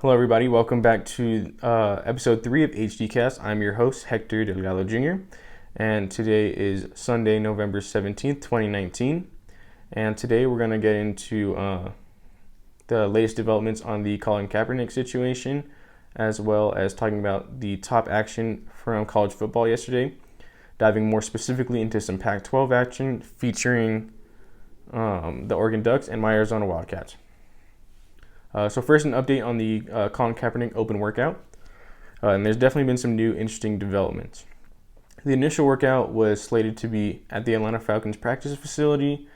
Hello, everybody. Welcome back to episode 3 of HDcast. I'm your host, Hector Delgado Jr., and today is Sunday, November 17th, 2019. And today we're going to get into the latest developments on the Colin Kaepernick situation, as well as talking about the top action from college football yesterday, diving more specifically into some Pac-12 action featuring the Oregon Ducks and my Arizona Wildcats. So first, an update on the Colin Kaepernick open workout. And there's definitely been some new interesting developments. The initial workout was slated to be at the Atlanta Falcons practice facility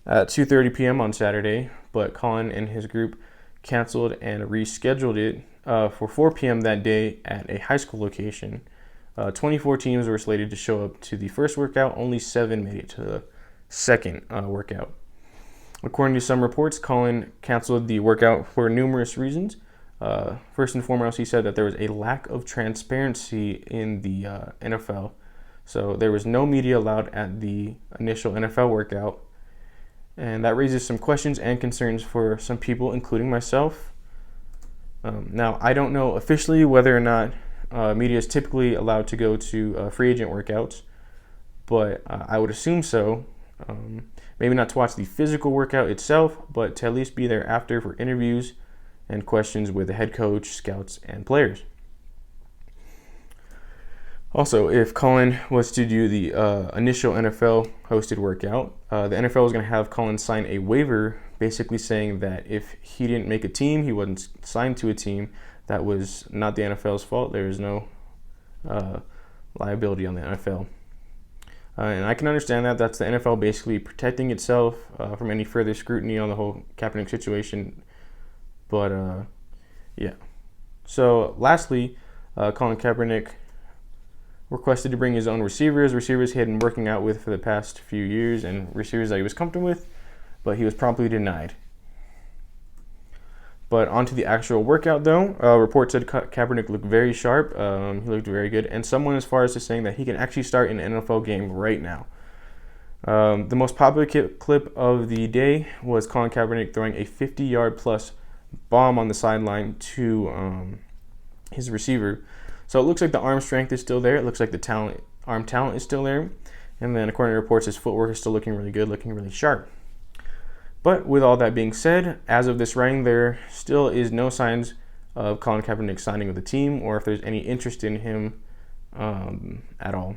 at 2:30 p.m. on Saturday, but Colin and his group canceled and rescheduled it for 4 p.m. that day at a high school location. 24 teams were slated to show up to the first workout. Only 7 made it to the second workout. According to some reports, Colin canceled the workout for numerous reasons. First and foremost, he said that there was a lack of transparency in the NFL. So there was no media allowed at the initial NFL workout. And that raises some questions and concerns for some people, including myself. Now, I don't know officially whether or not media is typically allowed to go to free agent workouts, but I would assume so. Maybe not to watch the physical workout itself, but to at least be there after for interviews and questions with the head coach, scouts, and players. Also, if Colin was to do the initial NFL hosted workout, the NFL was going to have Colin sign a waiver basically saying that if he didn't make a team, he wasn't signed to a team, that was not the NFL's fault. There is no liability on the NFL. And I can understand that. That's the NFL basically protecting itself from any further scrutiny on the whole Kaepernick situation. But, yeah. So, lastly, Colin Kaepernick requested to bring his own receivers he had been working out with for the past few years, and receivers that he was comfortable with, but he was promptly denied. But onto the actual workout, though. Reports said Kaepernick looked very sharp. He looked very good. And someone as far as to saying that he can actually start an NFL game right now. The most popular clip of the day was Colin Kaepernick throwing a 50-yard plus bomb on the sideline to his receiver. So it looks like the arm strength is still there. It looks like the arm talent is still there. And then according to reports, his footwork is still looking really good, looking really sharp. But with all that being said, as of this writing, there still is no signs of Colin Kaepernick signing with the team or if there's any interest in him at all.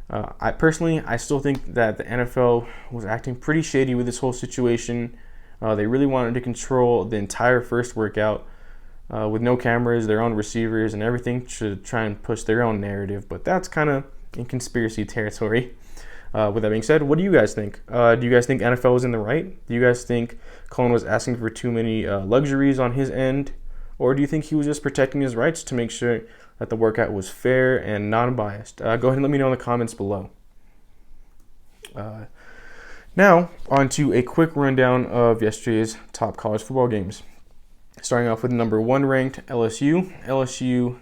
I still think that the NFL was acting pretty shady with this whole situation. They really wanted to control the entire first workout with no cameras, their own receivers, and everything to try and push their own narrative. But that's kind of in conspiracy territory. With that being said, what do you guys think? Do you guys think NFL was in the right? Do you guys think Colin was asking for too many luxuries on his end? Or do you think he was just protecting his rights to make sure that the workout was fair and non-biased? Go ahead and let me know in the comments below. Now, on to a quick rundown of yesterday's top college football games. Starting off with number 1 ranked LSU. LSU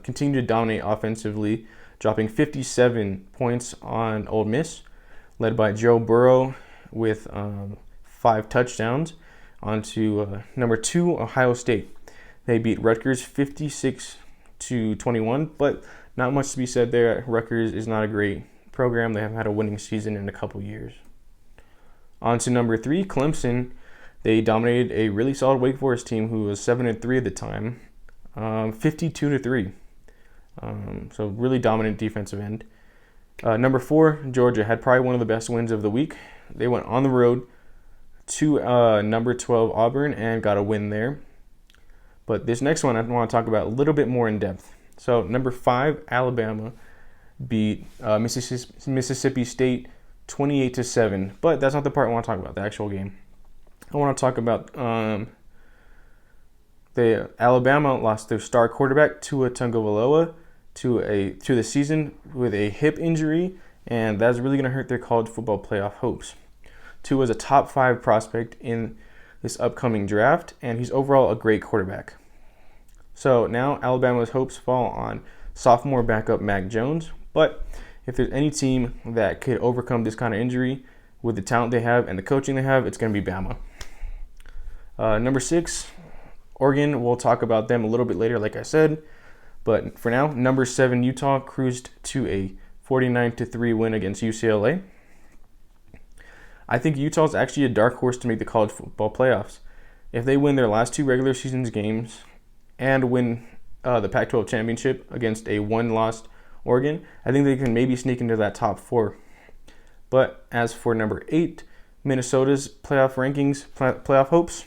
continued to dominate offensively, dropping 57 points on Ole Miss, led by Joe Burrow with 5 touchdowns. On to number 2, Ohio State. They beat Rutgers 56-21, but not much to be said there. Rutgers is not a great program. They haven't had a winning season in a couple years. On to number 3, Clemson. They dominated a really solid Wake Forest team who was 7-3 at the time, 52-3. So really dominant defensive end. Number 4, Georgia had probably one of the best wins of the week. They went on the road to number 12 Auburn and got a win there. But this next one I want to talk about a little bit more in depth. So number 5, Alabama beat Mississippi State 28-7. But that's not the part I want to talk about, the actual game. I want to talk about Alabama lost their star quarterback Tua Tagovailoa to the season with a hip injury, and that's really going to hurt their college football playoff hopes. Tua is a top 5 prospect in this upcoming draft, and he's overall a great quarterback. So now Alabama's hopes fall on sophomore backup Mac Jones, but if there's any team that could overcome this kind of injury with the talent they have and the coaching they have, it's going to be Bama. Number 6, Oregon, we'll talk about them a little bit later, like I said. But for now, number 7 Utah cruised to a 49-3 win against UCLA. I think Utah's actually a dark horse to make the college football playoffs. If they win their last 2 regular season games and win the Pac-12 championship against a 1-loss Oregon, I think they can maybe sneak into that top 4. But as for number 8, Minnesota's playoff rankings, playoff hopes,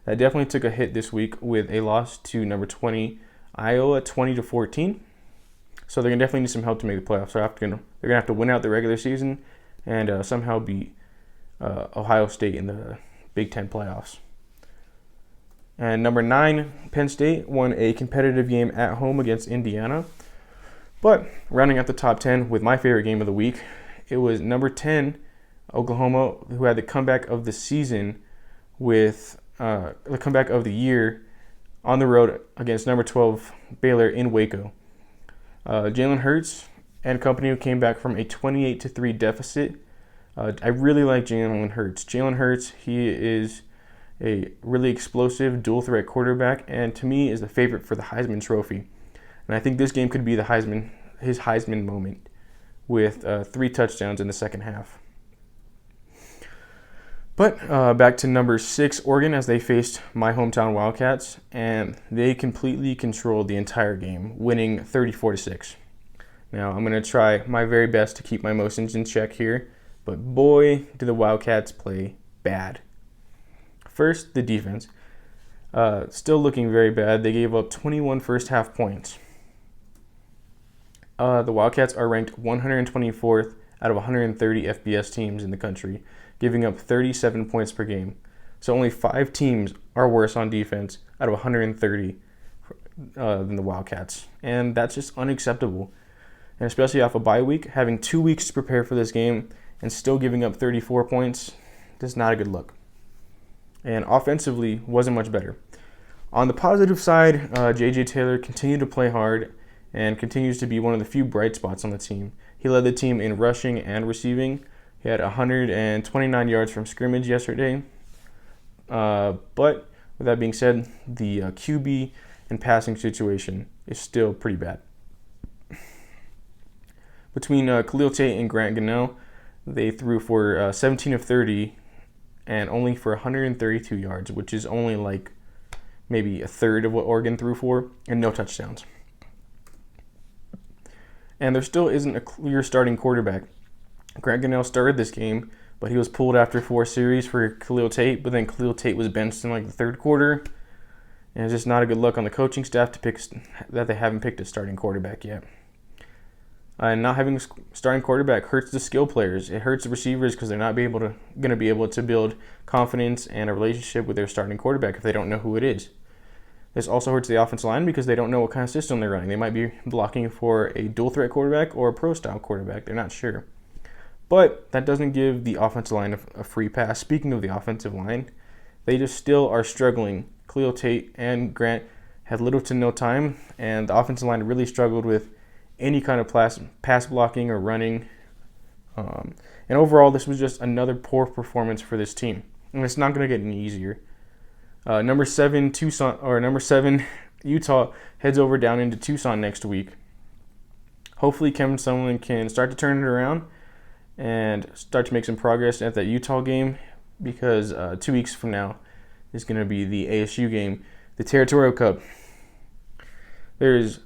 that definitely took a hit this week with a loss to number 20 Iowa 20-14. So they're gonna definitely need some help to make the playoffs. So they're gonna have to win out the regular season and somehow beat Ohio State in the Big Ten playoffs. And number 9, Penn State won a competitive game at home against Indiana. But rounding out the top 10 with my favorite game of the week, it was number 10 Oklahoma, who had the comeback of the season with the comeback of the year on the road against number 12 Baylor in Waco. Jalen Hurts and company came back from a 28-3 deficit. I really like Jalen Hurts. Jalen Hurts, he is a really explosive dual threat quarterback, and to me is the favorite for the Heisman Trophy. And I think this game could be his Heisman moment with 3 touchdowns in the second half. But back to number 6, Oregon, as they faced my hometown Wildcats, and they completely controlled the entire game, winning 34-6. Now, I'm going to try my very best to keep my emotions in check here, but boy, do the Wildcats play bad. First, the defense. Still looking very bad. They gave up 21 first-half points. The Wildcats are ranked 124th out of 130 FBS teams in the country, giving up 37 points per game. So only 5 teams are worse on defense out of 130 than the Wildcats. And that's just unacceptable. And especially off a bye week, having 2 weeks to prepare for this game and still giving up 34 points, that's not a good look. And offensively, wasn't much better. On the positive side, J.J. Taylor continued to play hard and continues to be one of the few bright spots on the team. He led the team in rushing and receiving. He had 129 yards from scrimmage yesterday. But with that being said, the QB and passing situation is still pretty bad. Between Khalil Tate and Grant Gunnell, they threw for 17 of 30 and only for 132 yards, which is only like maybe a third of what Oregon threw for, and no touchdowns. And there still isn't a clear starting quarterback. Grant Gunnell started this game, but he was pulled after 4 series for Khalil Tate, but then Khalil Tate was benched in like the third quarter. And it's just not a good look on the coaching staff that they haven't picked a starting quarterback yet. And not having a starting quarterback hurts the skill players. It hurts the receivers because they're not going to be able to build confidence and a relationship with their starting quarterback if they don't know who it is. This also hurts the offensive line because they don't know what kind of system they're running. They might be blocking for a dual threat quarterback or a pro-style quarterback. They're not sure. But that doesn't give the offensive line a free pass. Speaking of the offensive line, they just still are struggling. Khalil Tate and Grant had little to no time, and the offensive line really struggled with any kind of pass blocking or running. And overall, this was just another poor performance for this team. And it's not going to get any easier. Number 7 Utah heads over down into Tucson next week. Hopefully Kevin Sumlin can start to turn it around and start to make some progress at that Utah game, because 2 weeks from now is going to be the ASU game, the Territorial Cup. There is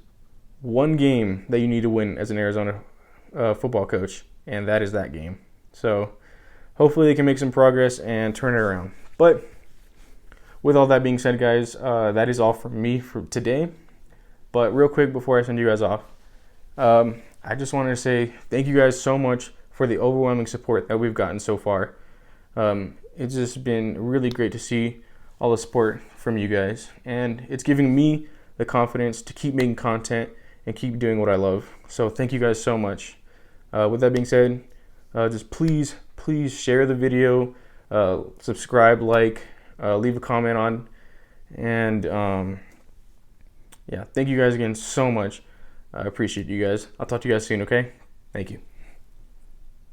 one game that you need to win as an Arizona football coach, and that is that game. So hopefully they can make some progress and turn it around. But with all that being said, guys, that is all from me for today. But real quick before I send you guys off, I just wanted to say thank you guys so much for the overwhelming support that we've gotten so far. It's just been really great to see all the support from you guys, and it's giving me the confidence to keep making content and keep doing what I love. So thank you guys so much. With that being said, just please share the video, subscribe, like, leave a comment on, and yeah, thank you guys again so much. I appreciate you guys. I'll talk to you guys soon, okay? Thank you.